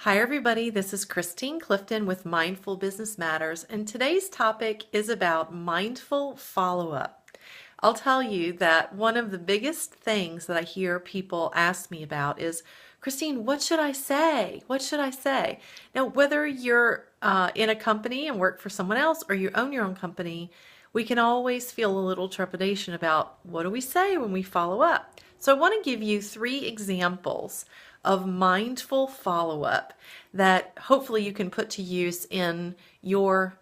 Hi, everybody. This is Christine Clifton with Mindful Business Matters, and today's topic is about mindful follow-up. I'll tell you that one of the biggest things that I hear people ask me about is, Christine, what should I say? What should I say? Now, whether you're in a company and work for someone else or you own your own company, we can always feel a little trepidation about what do we say when we follow up. So I want to give you 3 examples of mindful follow-up that hopefully you can put to use in your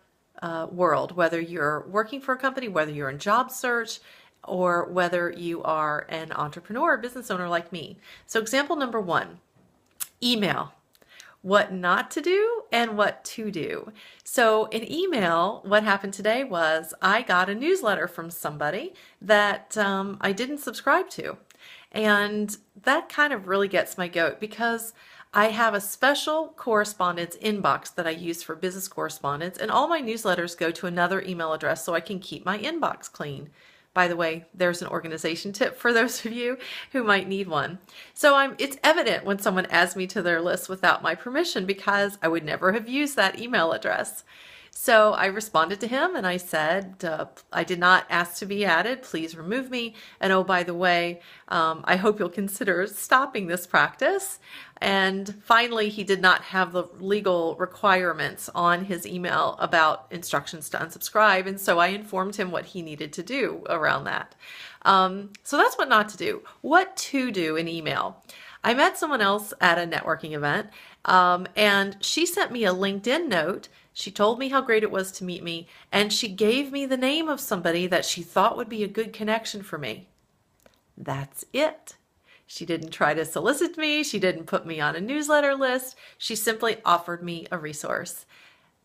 world, whether you're working for a company, whether you're in job search, or whether you are an entrepreneur or business owner like me. So example number 1, email. What not to do and what to do. So in email, what happened today was I got a newsletter from somebody that I didn't subscribe to. And that kind of really gets my goat because I have a special correspondence inbox that I use for business correspondence, and all my newsletters go to another email address so I can keep my inbox clean. By the way, there's an organization tip for those of you who might need one. So it's evident when someone adds me to their list without my permission because I would never have used that email address. So I responded to him and I said, I did not ask to be added. Please remove me. And oh, by the way, I hope you'll consider stopping this practice. And finally, he did not have the legal requirements on his email about instructions to unsubscribe. And so I informed him what he needed to do around that. So that's what not to do. What to do in email. I met someone else at a networking event, and she sent me a LinkedIn note. She told me how great it was to meet me, and she gave me the name of somebody that she thought would be a good connection for me. That's it. She didn't try to solicit me. She didn't put me on a newsletter list. She simply offered me a resource.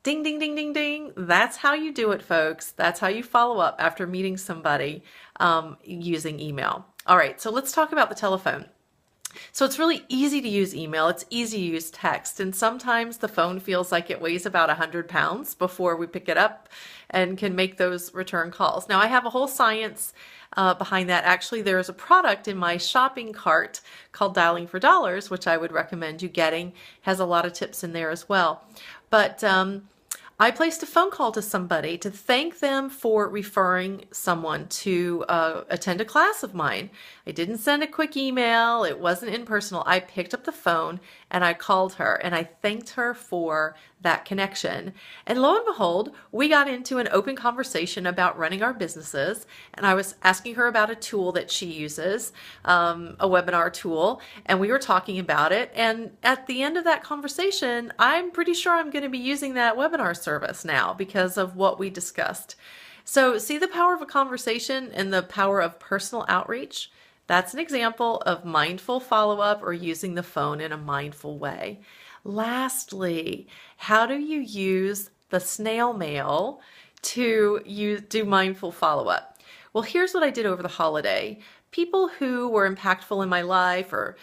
Ding, ding, ding, ding, ding. That's how you do it, folks. That's how you follow up after meeting somebody using email. All right, so let's talk about the telephone. So it's really easy to use email. It's easy to use text. And sometimes the phone feels like it weighs about 100 pounds before we pick it up and can make those return calls. Now I have a whole science behind that. Actually, there's a product in my shopping cart called Dialing for Dollars, which I would recommend you getting. Has a lot of tips in there as well. But I placed a phone call to somebody to thank them for referring someone to attend a class of mine. I didn't send a quick email. It wasn't impersonal. I picked up the phone and I called her and I thanked her for that connection. And lo and behold, we got into an open conversation about running our businesses. And I was asking her about a tool that she uses, a webinar tool, and we were talking about it. And at the end of that conversation, I'm pretty sure I'm going to be using that webinar service now because of what we discussed. So see the power of a conversation and the power of personal outreach? That's an example of mindful follow-up or using the phone in a mindful way. Lastly, how do you use the snail mail to do mindful follow-up? Well, here's what I did over the holiday. People who were impactful in my life or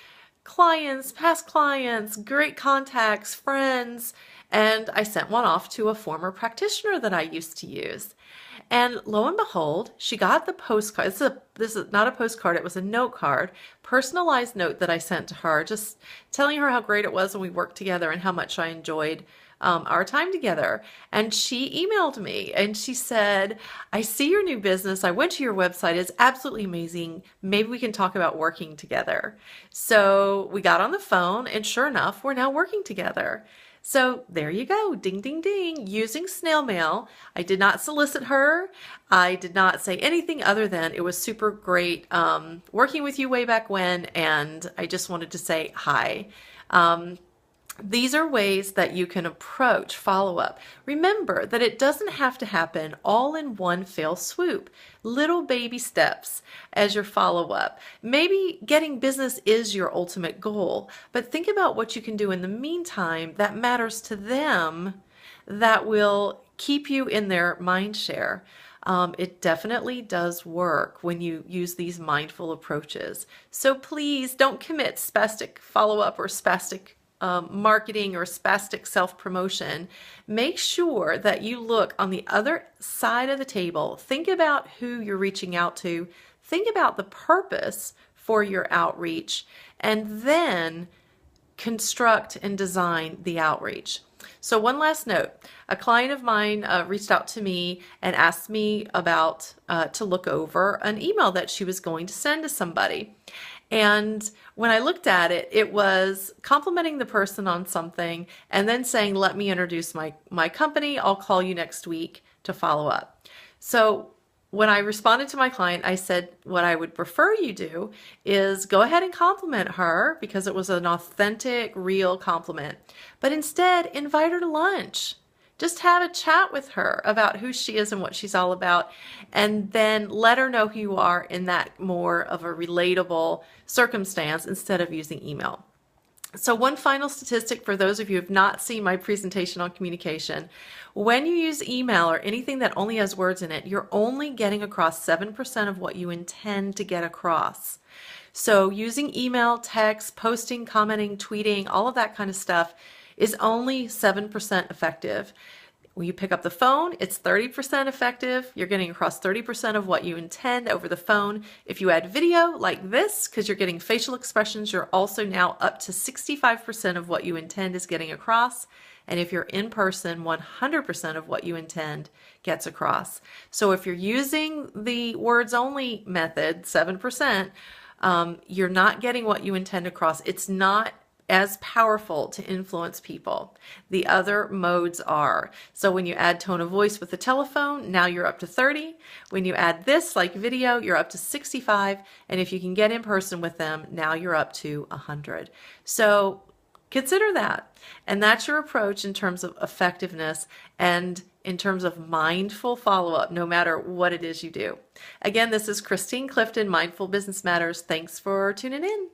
clients, past clients, great contacts, friends, and I sent one off to a former practitioner that I used to use. And lo and behold, she got the postcard. This is not a postcard, it was a note card, personalized note that I sent to her, just telling her how great it was when we worked together and how much I enjoyed our time together. And she emailed me and she said, I see your new business. I went to your website. It's absolutely amazing. Maybe we can talk about working together. So we got on the phone and sure enough, we're now working together. So there you go, ding, ding, ding, using snail mail. I did not solicit her. I did not say anything other than it was super great working with you way back when, and I just wanted to say hi. These are ways that you can approach follow-up. Remember that it doesn't have to happen all in one fell swoop. Little baby steps as your follow-up. Maybe getting business is your ultimate goal, but think about what you can do in the meantime that matters to them that will keep you in their mind share. It definitely does work when you use these mindful approaches. So please don't commit spastic follow-up or spastic marketing or spastic self-promotion. Make sure that you look on the other side of the table. Think about who you're reaching out to. Think about the purpose for your outreach, and then construct and design the outreach. So one last note, a client of mine reached out to me and asked me about to look over an email that she was going to send to somebody. And when I looked at it, it was complimenting the person on something and then saying, let me introduce my company. I'll call you next week to follow up. So when I responded to my client, I said, what I would prefer you do is go ahead and compliment her because it was an authentic, real compliment. But instead, invite her to lunch. Just have a chat with her about who she is and what she's all about, and then let her know who you are in that more of a relatable circumstance instead of using email. So one final statistic for those of you who have not seen my presentation on communication. When you use email or anything that only has words in it, you're only getting across 7% of what you intend to get across. So using email, text, posting, commenting, tweeting, all of that kind of stuff is only 7% effective. When you pick up the phone, it's 30% effective. You're getting across 30% of what you intend over the phone. If you add video like this, because you're getting facial expressions, you're also now up to 65% of what you intend is getting across. And if you're in person, 100% of what you intend gets across. So if you're using the words only method, 7%, you're not getting what you intend across. It's not as powerful to influence people. The other modes are. So when you add tone of voice with the telephone, now you're up to 30. When you add this like video, you're up to 65. And if you can get in person with them, now you're up to 100. So consider that. And that's your approach in terms of effectiveness and in terms of mindful follow-up, no matter what it is you do. Again, this is Christine Clifton, Mindful Business Matters. Thanks for tuning in.